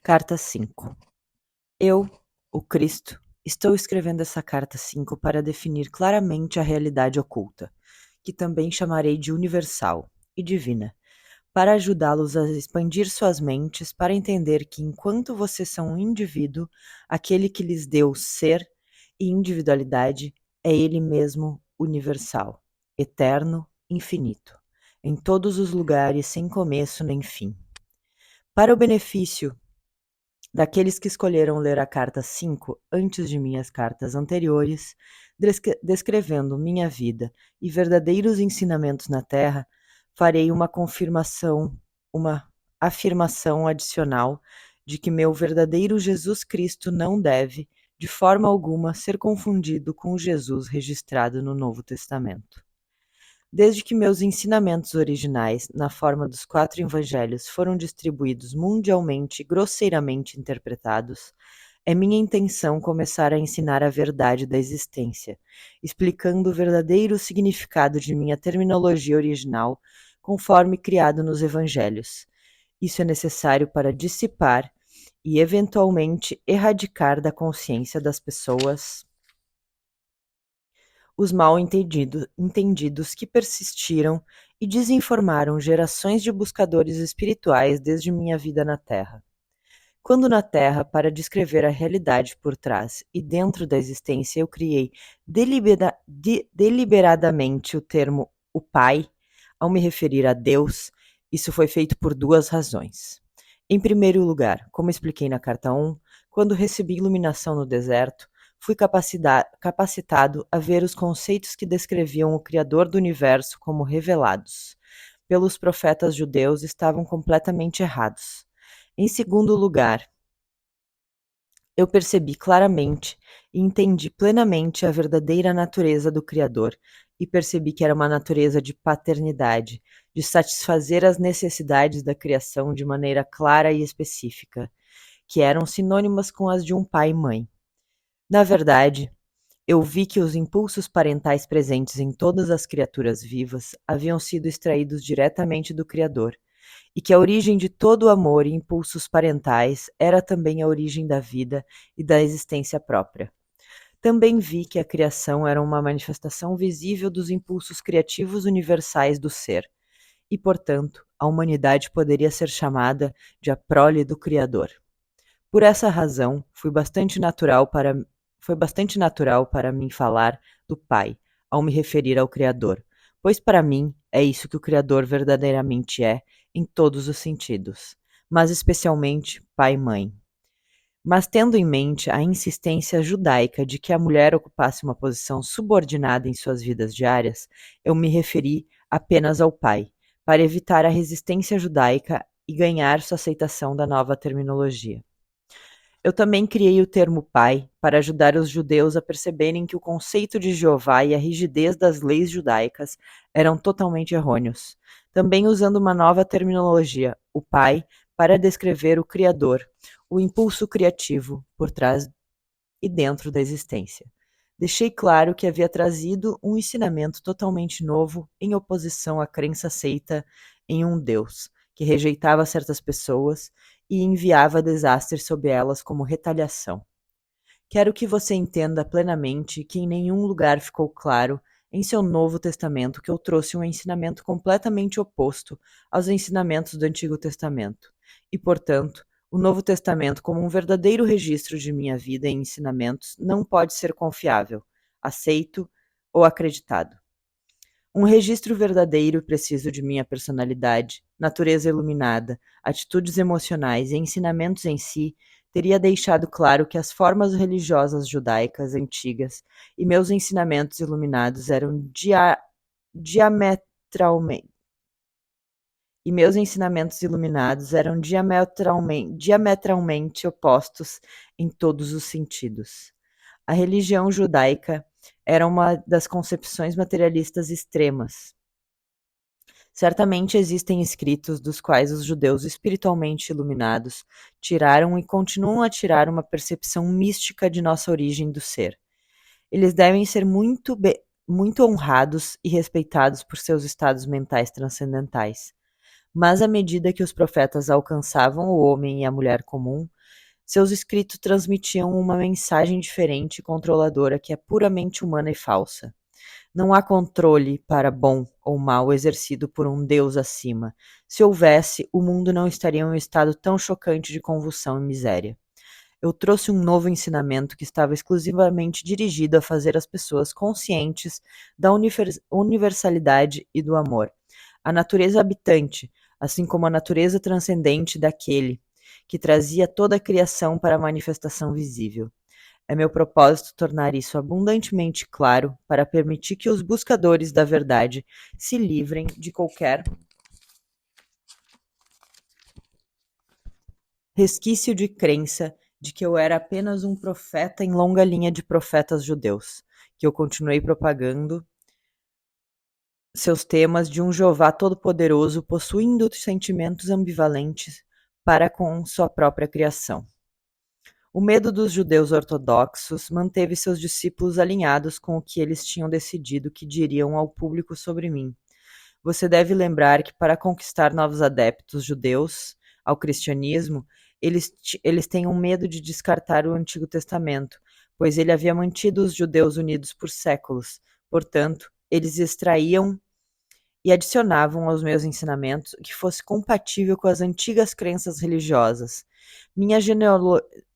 Carta 5. Eu, o Cristo, estou escrevendo essa carta 5 para definir claramente a realidade oculta, que também chamarei de universal e divina, para ajudá-los a expandir suas mentes para entender que enquanto vocês são um indivíduo, aquele que lhes deu ser e individualidade é ele mesmo universal, eterno, infinito, em todos os lugares sem começo nem fim. Para o benefício daqueles que escolheram ler a carta 5 antes de minhas cartas anteriores, descrevendo minha vida e verdadeiros ensinamentos na Terra, farei uma afirmação adicional de que meu verdadeiro Jesus Cristo não deve, de forma alguma, ser confundido com o Jesus registrado no Novo Testamento. Desde que meus ensinamentos originais, na forma dos 4 evangelhos, foram distribuídos mundialmente e grosseiramente interpretados, é minha intenção começar a ensinar a verdade da existência, explicando o verdadeiro significado de minha terminologia original, conforme criado nos evangelhos. Isso é necessário para dissipar e, eventualmente, erradicar da consciência das pessoas os mal-entendidos que persistiram e desinformaram gerações de buscadores espirituais desde minha vida na Terra. Quando na Terra, para descrever a realidade por trás e dentro da existência, eu criei deliberadamente o termo o Pai, ao me referir a Deus, isso foi feito por 2 razões. Em primeiro lugar, como expliquei na carta 1, quando recebi iluminação no deserto, fui capacitado a ver os conceitos que descreviam o Criador do Universo como revelados pelos profetas judeus estavam completamente errados. Em segundo lugar, eu percebi claramente e entendi plenamente a verdadeira natureza do Criador e percebi que era uma natureza de paternidade, de satisfazer as necessidades da criação de maneira clara e específica, que eram sinônimas com as de um pai e mãe. Na verdade, eu vi que os impulsos parentais presentes em todas as criaturas vivas haviam sido extraídos diretamente do Criador, e que a origem de todo o amor e impulsos parentais era também a origem da vida e da existência própria. Também vi que a criação era uma manifestação visível dos impulsos criativos universais do ser, e, portanto, a humanidade poderia ser chamada de a prole do Criador. Por essa razão, foi bastante natural para mim falar do Pai, ao me referir ao Criador, pois para mim é isso que o Criador verdadeiramente é, em todos os sentidos, mas especialmente pai e mãe. Mas tendo em mente a insistência judaica de que a mulher ocupasse uma posição subordinada em suas vidas diárias, eu me referi apenas ao pai, para evitar a resistência judaica e ganhar sua aceitação da nova terminologia. Eu também criei o termo pai para ajudar os judeus a perceberem que o conceito de Jeová e a rigidez das leis judaicas eram totalmente errôneos. Também usando uma nova terminologia, o pai, para descrever o Criador, o impulso criativo por trás e dentro da existência. Deixei claro que havia trazido um ensinamento totalmente novo em oposição à crença aceita em um Deus, que rejeitava certas pessoas e enviava desastres sobre elas como retaliação. Quero que você entenda plenamente que em nenhum lugar ficou claro em seu Novo Testamento que eu trouxe um ensinamento completamente oposto aos ensinamentos do Antigo Testamento, e, portanto, o Novo Testamento, como um verdadeiro registro de minha vida e ensinamentos, não pode ser confiável, aceito ou acreditado. Um registro verdadeiro e preciso de minha personalidade, natureza iluminada, atitudes emocionais e ensinamentos em si teria deixado claro que as formas religiosas judaicas antigas e meus ensinamentos iluminados eram diametralmente diametralmente opostos em todos os sentidos. A religião judaica era uma das concepções materialistas extremas. Certamente existem escritos dos quais os judeus espiritualmente iluminados tiraram e continuam a tirar uma percepção mística de nossa origem do ser. Eles devem ser muito honrados e respeitados por seus estados mentais transcendentais. Mas à medida que os profetas alcançavam o homem e a mulher comum, seus escritos transmitiam uma mensagem diferente e controladora que é puramente humana e falsa. Não há controle para bom ou mal exercido por um Deus acima. Se houvesse, o mundo não estaria em um estado tão chocante de convulsão e miséria. Eu trouxe um novo ensinamento que estava exclusivamente dirigido a fazer as pessoas conscientes da universalidade e do amor. A natureza habitante, assim como a natureza transcendente daquele que trazia toda a criação para a manifestação visível. É meu propósito tornar isso abundantemente claro para permitir que os buscadores da verdade se livrem de qualquer resquício de crença de que eu era apenas um profeta em longa linha de profetas judeus, que eu continuei propagando seus temas de um Jeová todo-poderoso possuindo sentimentos ambivalentes para com sua própria criação. O medo dos judeus ortodoxos manteve seus discípulos alinhados com o que eles tinham decidido que diriam ao público sobre mim. Você deve lembrar que para conquistar novos adeptos judeus ao cristianismo, eles têm um medo de descartar o Antigo Testamento, pois ele havia mantido os judeus unidos por séculos. Portanto, eles extraíam e adicionavam aos meus ensinamentos que fosse compatível com as antigas crenças religiosas. Minha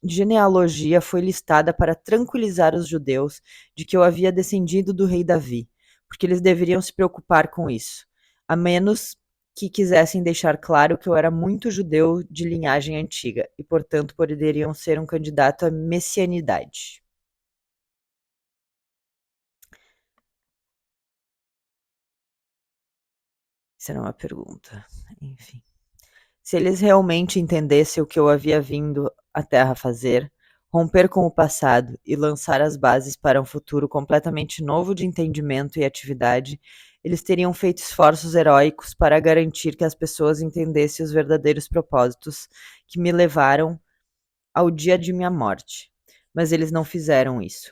genealogia foi listada para tranquilizar os judeus de que eu havia descendido do rei Davi, porque eles deveriam se preocupar com isso, a menos que quisessem deixar claro que eu era muito judeu de linhagem antiga e, portanto, poderiam ser um candidato à messianidade. Isso era uma pergunta. Enfim. Se eles realmente entendessem o que eu havia vindo à Terra fazer, romper com o passado e lançar as bases para um futuro completamente novo de entendimento e atividade, eles teriam feito esforços heróicos para garantir que as pessoas entendessem os verdadeiros propósitos que me levaram ao dia de minha morte. Mas eles não fizeram isso.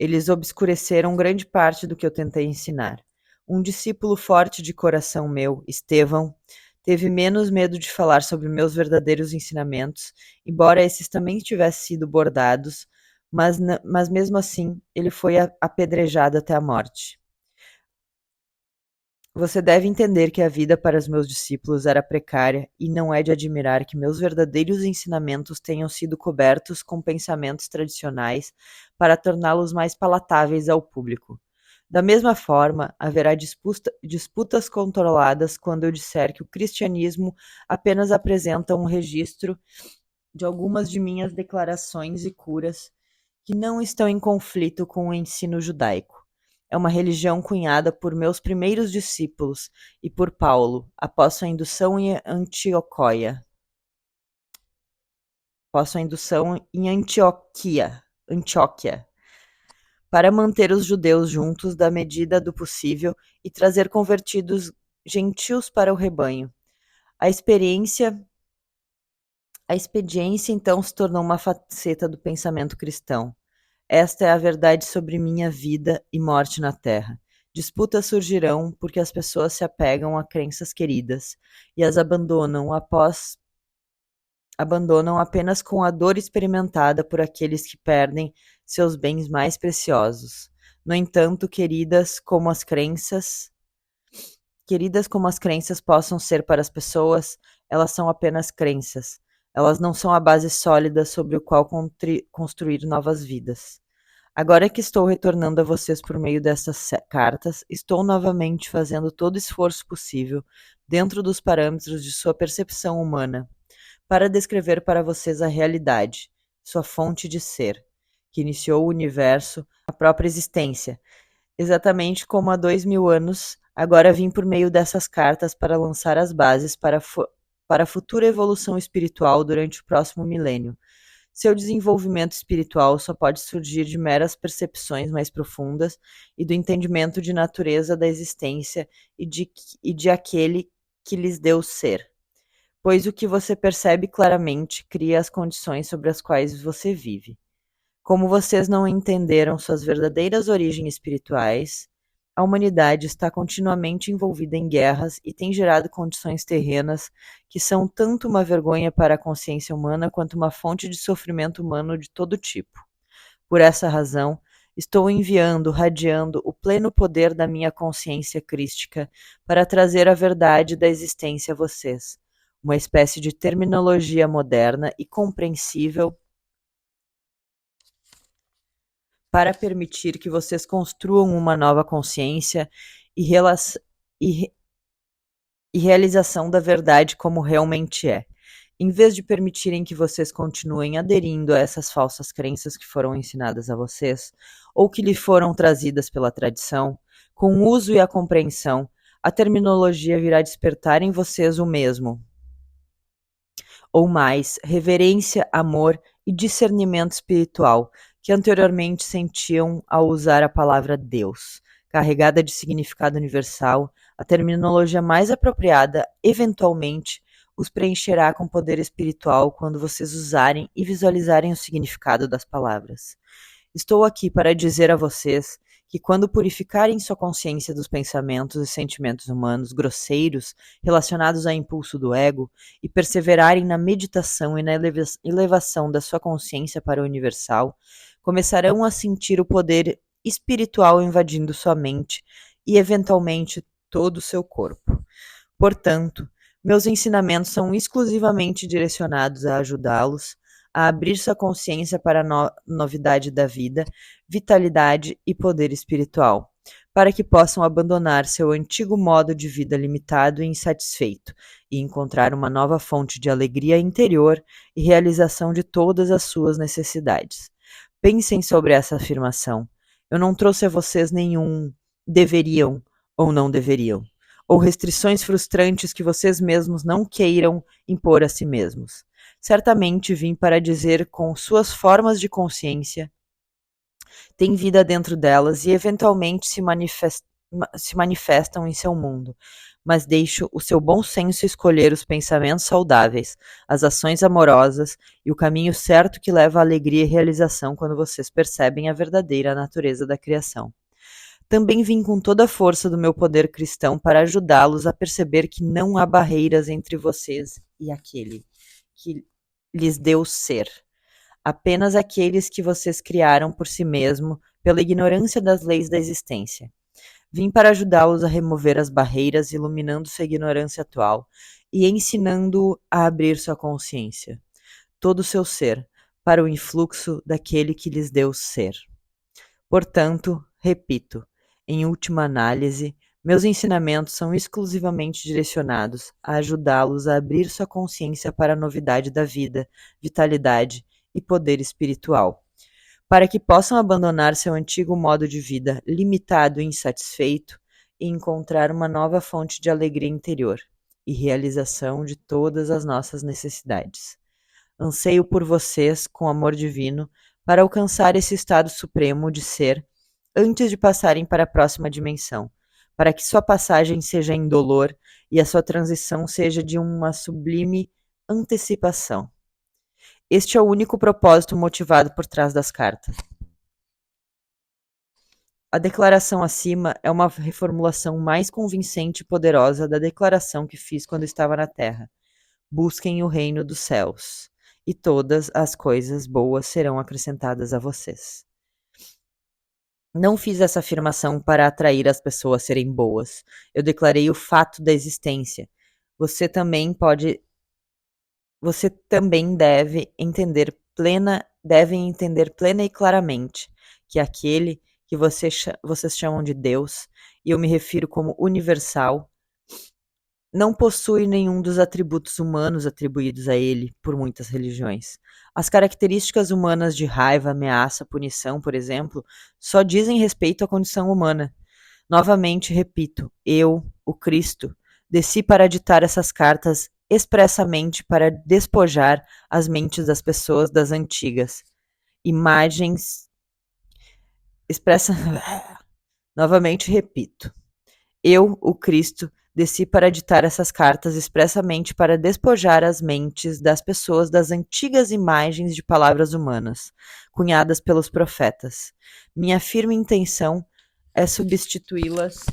Eles obscureceram grande parte do que eu tentei ensinar. Um discípulo forte de coração meu, Estevão, teve menos medo de falar sobre meus verdadeiros ensinamentos, embora esses também tivessem sido bordados, mas mesmo assim ele foi apedrejado até a morte. Você deve entender que a vida para os meus discípulos era precária e não é de admirar que meus verdadeiros ensinamentos tenham sido cobertos com pensamentos tradicionais para torná-los mais palatáveis ao público. Da mesma forma, haverá disputas controladas quando eu disser que o cristianismo apenas apresenta um registro de algumas de minhas declarações e curas que não estão em conflito com o ensino judaico. É uma religião cunhada por meus primeiros discípulos e por Paulo, após sua indução em Antioquia, para manter os judeus juntos da medida do possível e trazer convertidos gentios para o rebanho. A experiência então se tornou uma faceta do pensamento cristão. Esta é a verdade sobre minha vida e morte na Terra. Disputas surgirão porque as pessoas se apegam a crenças queridas e as abandonam apenas com a dor experimentada por aqueles que perdem seus bens mais preciosos. No entanto, queridas como as crenças possam ser para as pessoas, elas são apenas crenças. Elas não são a base sólida sobre o qual construir novas vidas. Agora que estou retornando a vocês por meio dessas cartas, estou novamente fazendo todo o esforço possível, dentro dos parâmetros de sua percepção humana, para descrever para vocês a realidade, sua fonte de ser, que iniciou o universo, a própria existência. Exatamente como há 2000 anos, agora vim por meio dessas cartas para lançar as bases para a futura evolução espiritual durante o próximo milênio. Seu desenvolvimento espiritual só pode surgir de meras percepções mais profundas e do entendimento de natureza da existência e de aquele que lhes deu ser. Pois o que você percebe claramente cria as condições sobre as quais você vive. Como vocês não entenderam suas verdadeiras origens espirituais, a humanidade está continuamente envolvida em guerras e tem gerado condições terrenas que são tanto uma vergonha para a consciência humana quanto uma fonte de sofrimento humano de todo tipo. Por essa razão, estou enviando, radiando o pleno poder da minha consciência crística para trazer a verdade da existência a vocês, uma espécie de terminologia moderna e compreensível para permitir que vocês construam uma nova consciência e, e, e realização da verdade como realmente é. Em vez de permitirem que vocês continuem aderindo a essas falsas crenças que foram ensinadas a vocês, ou que lhe foram trazidas pela tradição, com o uso e a compreensão, a terminologia virá despertar em vocês o mesmo, ou mais, reverência, amor e discernimento espiritual, que anteriormente sentiam ao usar a palavra Deus. Carregada de significado universal, a terminologia mais apropriada, eventualmente, os preencherá com poder espiritual quando vocês usarem e visualizarem o significado das palavras. Estou aqui para dizer a vocês que quando purificarem sua consciência dos pensamentos e sentimentos humanos grosseiros relacionados ao impulso do ego e perseverarem na meditação e na elevação da sua consciência para o universal, começarão a sentir o poder espiritual invadindo sua mente e, eventualmente, todo o seu corpo. Portanto, meus ensinamentos são exclusivamente direcionados a ajudá-los a abrir sua consciência para a novidade da vida, vitalidade e poder espiritual, para que possam abandonar seu antigo modo de vida limitado e insatisfeito e encontrar uma nova fonte de alegria interior e realização de todas as suas necessidades. Pensem sobre essa afirmação. Eu não trouxe a vocês nenhum deveriam ou não deveriam, ou restrições frustrantes que vocês mesmos não queiram impor a si mesmos. Certamente vim para dizer com suas formas de consciência têm vida dentro delas e eventualmente se manifestam em seu mundo, mas deixo o seu bom senso escolher os pensamentos saudáveis, as ações amorosas e o caminho certo que leva à alegria e realização quando vocês percebem a verdadeira natureza da criação. Também vim com toda a força do meu poder cristão para ajudá-los a perceber que não há barreiras entre vocês e aquele que lhes deu ser. Apenas aqueles que vocês criaram por si mesmo pela ignorância das leis da existência. Vim para ajudá-los a remover as barreiras, iluminando sua ignorância atual e ensinando-o a abrir sua consciência, todo o seu ser, para o influxo daquele que lhes deu ser. Portanto, repito, em última análise, meus ensinamentos são exclusivamente direcionados a ajudá-los a abrir sua consciência para a novidade da vida, vitalidade e poder espiritual, para que possam abandonar seu antigo modo de vida limitado e insatisfeito e encontrar uma nova fonte de alegria interior e realização de todas as nossas necessidades. Anseio por vocês, com amor divino, para alcançar esse estado supremo de ser antes de passarem para a próxima dimensão, para que sua passagem seja indolor e a sua transição seja de uma sublime antecipação. Este é o único propósito motivado por trás das cartas. A declaração acima é uma reformulação mais convincente e poderosa da declaração que fiz quando estava na Terra. Busquem o reino dos céus, e todas as coisas boas serão acrescentadas a vocês. Não fiz essa afirmação para atrair as pessoas a serem boas. Eu declarei o fato da existência. Você também devem entender plena e claramente que aquele que vocês chamam de Deus, e eu me refiro como universal, não possui nenhum dos atributos humanos atribuídos a ele por muitas religiões. As características humanas de raiva, ameaça, punição, por exemplo, só dizem respeito à condição humana. Novamente repito, eu, o Cristo, desci para ditar essas cartas expressamente para despojar as mentes das pessoas das antigas imagens Novamente repito, eu, o Cristo, desci para ditar essas cartas expressamente para despojar as mentes das pessoas das antigas imagens de palavras humanas, cunhadas pelos profetas. Minha firme intenção é substituí-las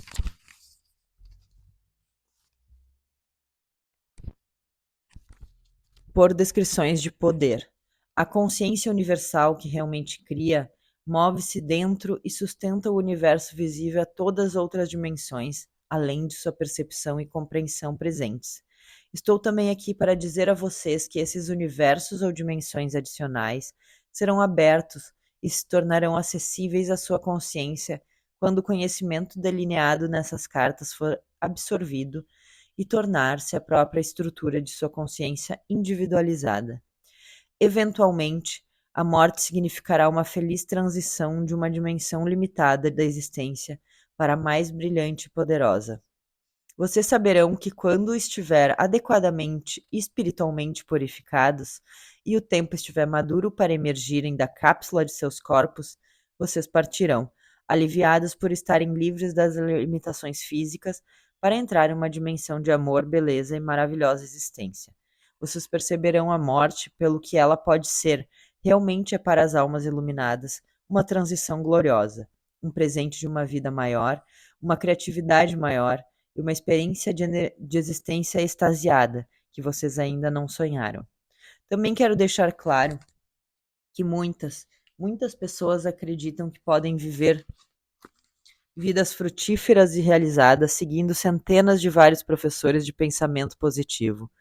por descrições de poder. A consciência universal que realmente cria move-se dentro e sustenta o universo visível a todas as outras dimensões, além de sua percepção e compreensão presentes. Estou também aqui para dizer a vocês que esses universos ou dimensões adicionais serão abertos e se tornarão acessíveis à sua consciência quando o conhecimento delineado nessas cartas for absorvido e tornar-se a própria estrutura de sua consciência individualizada. Eventualmente, a morte significará uma feliz transição de uma dimensão limitada da existência para a mais brilhante e poderosa. Vocês saberão que quando estiver adequadamente espiritualmente purificados e o tempo estiver maduro para emergirem da cápsula de seus corpos, vocês partirão, aliviados por estarem livres das limitações físicas para entrar em uma dimensão de amor, beleza e maravilhosa existência. Vocês perceberão a morte pelo que ela pode ser, realmente é para as almas iluminadas, uma transição gloriosa, um presente de uma vida maior, uma criatividade maior, e uma experiência de existência extasiada que vocês ainda não sonharam. Também quero deixar claro que muitas pessoas acreditam que podem viver vidas frutíferas e realizadas seguindo centenas de vários professores de pensamento positivo.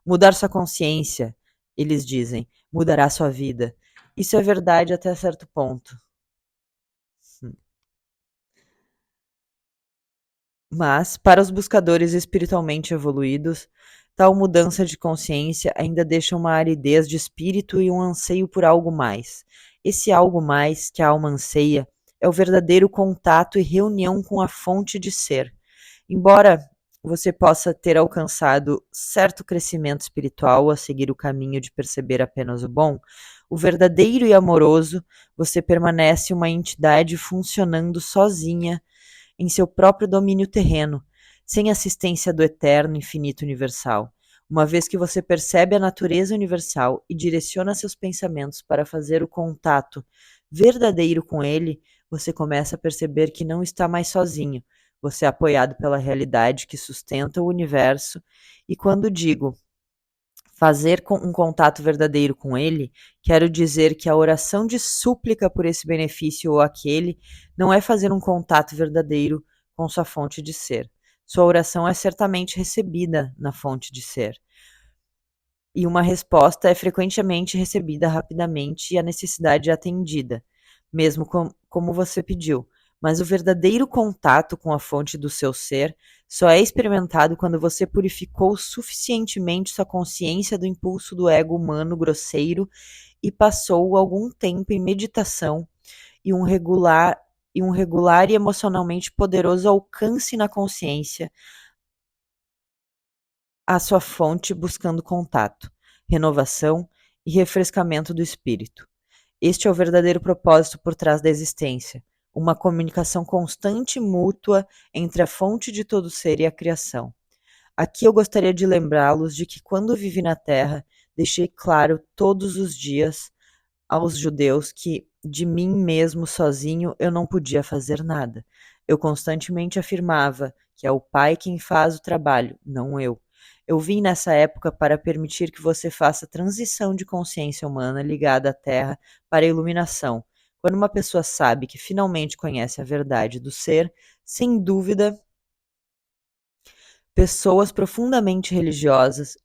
Mudar sua consciência, eles dizem, mudará sua vida. Isso é verdade até certo ponto. Mas, para os buscadores espiritualmente evoluídos, tal mudança de consciência ainda deixa uma aridez de espírito e um anseio por algo mais. Esse algo mais que a alma anseia é o verdadeiro contato e reunião com a fonte de ser. Embora você possa ter alcançado certo crescimento espiritual a seguir o caminho de perceber apenas o bom, o verdadeiro e amoroso, você permanece uma entidade funcionando sozinha em seu próprio domínio terreno, sem assistência do eterno infinito universal. Uma vez que você percebe a natureza universal e direciona seus pensamentos para fazer o contato verdadeiro com ele, você começa a perceber que não está mais sozinho. Você é apoiado pela realidade que sustenta o universo, e quando digo fazer um contato verdadeiro com ele, quero dizer que a oração de súplica por esse benefício ou aquele não é fazer um contato verdadeiro com sua fonte de ser. Sua oração é certamente recebida na fonte de ser. E uma resposta é frequentemente recebida rapidamente e a necessidade é atendida, mesmo como você pediu. Mas o verdadeiro contato com a fonte do seu ser só é experimentado quando você purificou suficientemente sua consciência do impulso do ego humano grosseiro e passou algum tempo em meditação e um regular e emocionalmente poderoso alcance na consciência à sua fonte buscando contato, renovação e refrescamento do espírito. Este é o verdadeiro propósito por trás da existência, uma comunicação constante e mútua entre a fonte de todo ser e a criação. Aqui eu gostaria de lembrá-los de que quando vivi na Terra, deixei claro todos os dias aos judeus que de mim mesmo sozinho eu não podia fazer nada. Eu constantemente afirmava que é o Pai quem faz o trabalho, não eu. Eu vim nessa época para permitir que você faça a transição de consciência humana ligada à Terra para a iluminação. Quando uma pessoa sabe que finalmente conhece a verdade do ser, sem dúvida, pessoas profundamente religiosas,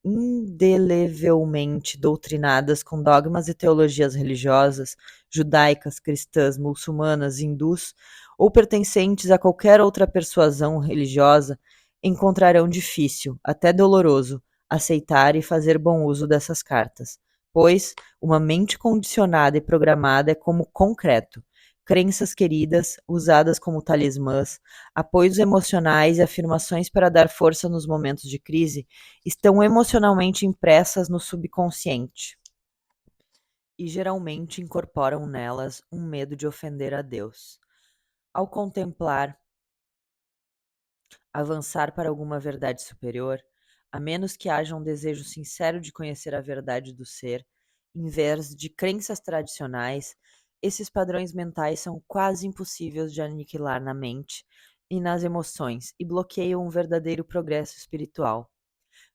indelevelmente doutrinadas com dogmas e teologias religiosas, judaicas, cristãs, muçulmanas, hindus ou pertencentes a qualquer outra persuasão religiosa, encontrarão difícil, até doloroso, aceitar e fazer bom uso dessas cartas, pois uma mente condicionada e programada é como concreto, crenças queridas, usadas como talismãs, apoios emocionais e afirmações para dar força nos momentos de crise, estão emocionalmente impressas no subconsciente e geralmente incorporam nelas um medo de ofender a Deus. Ao contemplar avançar para alguma verdade superior, a menos que haja um desejo sincero de conhecer a verdade do ser, em vez de crenças tradicionais, Esses padrões mentais são quase impossíveis de aniquilar na mente e nas emoções e bloqueiam um verdadeiro progresso espiritual.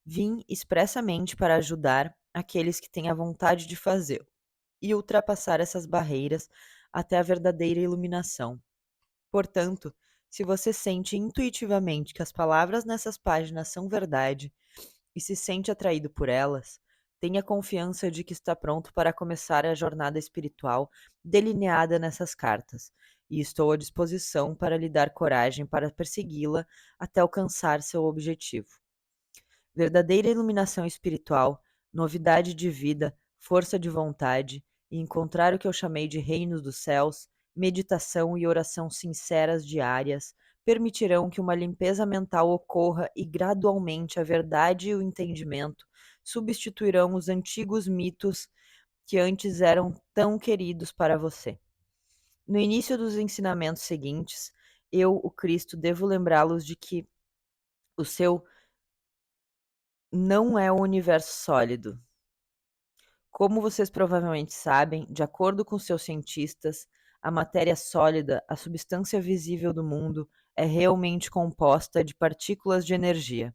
Vim expressamente para ajudar aqueles que têm a vontade de fazê-lo e ultrapassar essas barreiras até a verdadeira iluminação. Portanto, se você sente intuitivamente que as palavras nessas páginas são verdade e se sente atraído por elas, tenha confiança de que está pronto para começar a jornada espiritual delineada nessas cartas, e estou à disposição para lhe dar coragem para persegui-la até alcançar seu objetivo. Verdadeira iluminação espiritual, novidade de vida, força de vontade, e encontrar o que eu chamei de reinos dos céus, meditação e oração sinceras diárias, permitirão que uma limpeza mental ocorra e gradualmente a verdade e o entendimento substituirão os antigos mitos que antes eram tão queridos para você. No início dos ensinamentos seguintes, eu, o Cristo, devo lembrá-los de que o seu não é um universo sólido. Como vocês provavelmente sabem, de acordo com seus cientistas, a matéria sólida, a substância visível do mundo, é realmente composta de partículas de energia.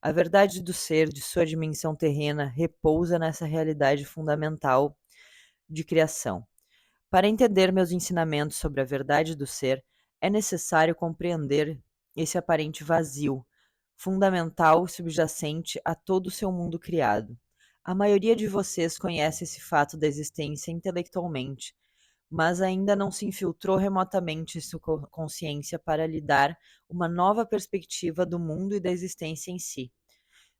A verdade do ser, de sua dimensão terrena, repousa nessa realidade fundamental de criação. Para entender meus ensinamentos sobre a verdade do ser, é necessário compreender esse aparente vazio, fundamental e subjacente a todo o seu mundo criado. A maioria de vocês conhece esse fato da existência intelectualmente, mas ainda não se infiltrou remotamente em sua consciência para lhe dar uma nova perspectiva do mundo e da existência em si.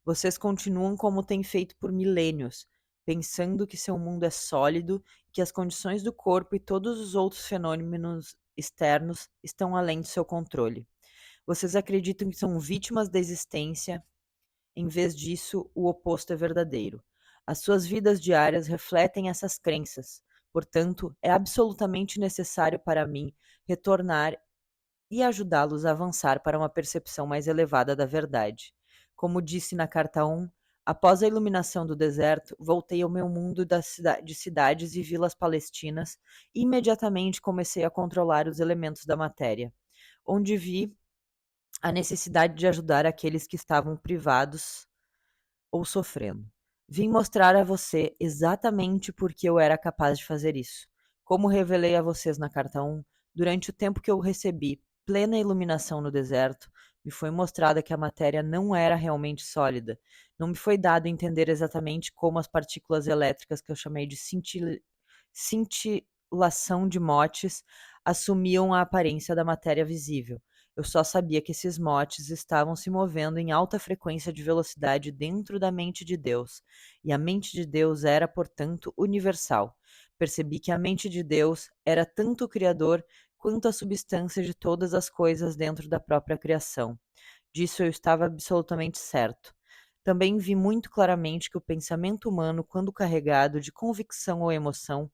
Vocês continuam como têm feito por milênios, pensando que seu mundo é sólido e que as condições do corpo e todos os outros fenômenos externos estão além do seu controle. Vocês acreditam que são vítimas da existência, em vez disso, o oposto é verdadeiro. As suas vidas diárias refletem essas crenças, portanto, é absolutamente necessário para mim retornar e ajudá-los a avançar para uma percepção mais elevada da verdade. Como disse na carta 1, após a iluminação do deserto, voltei ao meu mundo de cidades e vilas palestinas e imediatamente comecei a controlar os elementos da matéria, onde vi a necessidade de ajudar aqueles que estavam privados ou sofrendo. Vim mostrar a você exatamente por que eu era capaz de fazer isso. Como revelei a vocês na carta 1, durante o tempo que eu recebi plena iluminação no deserto, me foi mostrada que a matéria não era realmente sólida. Não me foi dado entender exatamente como as partículas elétricas que eu chamei de cintilação de motes assumiam a aparência da matéria visível. Eu só sabia que esses motes estavam se movendo em alta frequência de velocidade dentro da mente de Deus, e a mente de Deus era, portanto, universal. Percebi que a mente de Deus era tanto o Criador quanto a substância de todas as coisas dentro da própria criação. Disso eu estava absolutamente certo. Também vi muito claramente que o pensamento humano, quando carregado de convicção ou emoção,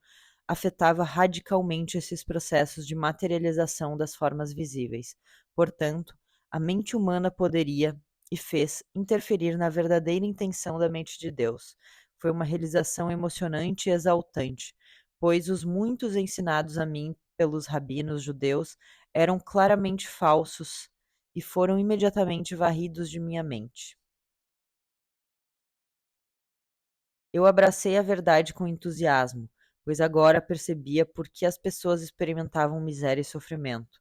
afetava radicalmente esses processos de materialização das formas visíveis. Portanto, a mente humana poderia e fez interferir na verdadeira intenção da mente de Deus. Foi uma realização emocionante e exaltante, pois os muitos ensinados a mim pelos rabinos judeus eram claramente falsos e foram imediatamente varridos de minha mente. Eu abracei a verdade com entusiasmo, pois agora percebia por que as pessoas experimentavam miséria e sofrimento.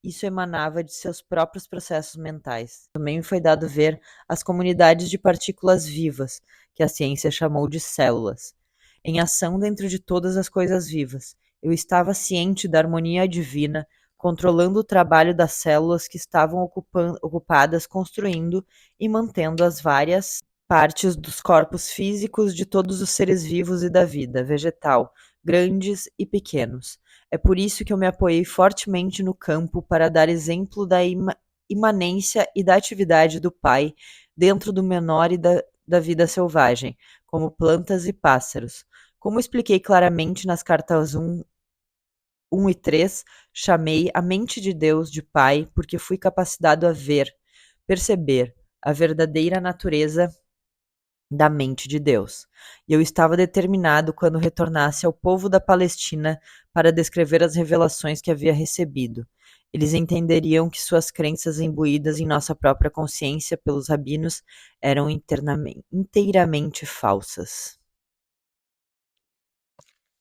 Isso emanava de seus próprios processos mentais. Também me foi dado ver as comunidades de partículas vivas, que a ciência chamou de células, em ação dentro de todas as coisas vivas. Eu estava ciente da harmonia divina, controlando o trabalho das células que estavam ocupadas construindo e mantendo as várias partes dos corpos físicos de todos os seres vivos e da vida vegetal, grandes e pequenos. É por isso que eu me apoiei fortemente no campo para dar exemplo da imanência e da atividade do Pai dentro do menor e da vida selvagem, como plantas e pássaros. Como expliquei claramente nas cartas 1 e 3, chamei a mente de Deus de Pai porque fui capacitado a ver, perceber a verdadeira natureza da mente de Deus. E eu estava determinado quando retornasse ao povo da Palestina para descrever as revelações que havia recebido. Eles entenderiam que suas crenças imbuídas em nossa própria consciência pelos rabinos eram inteiramente falsas.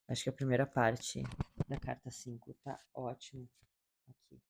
Acho que a primeira parte da carta 5 tá ótimo aqui.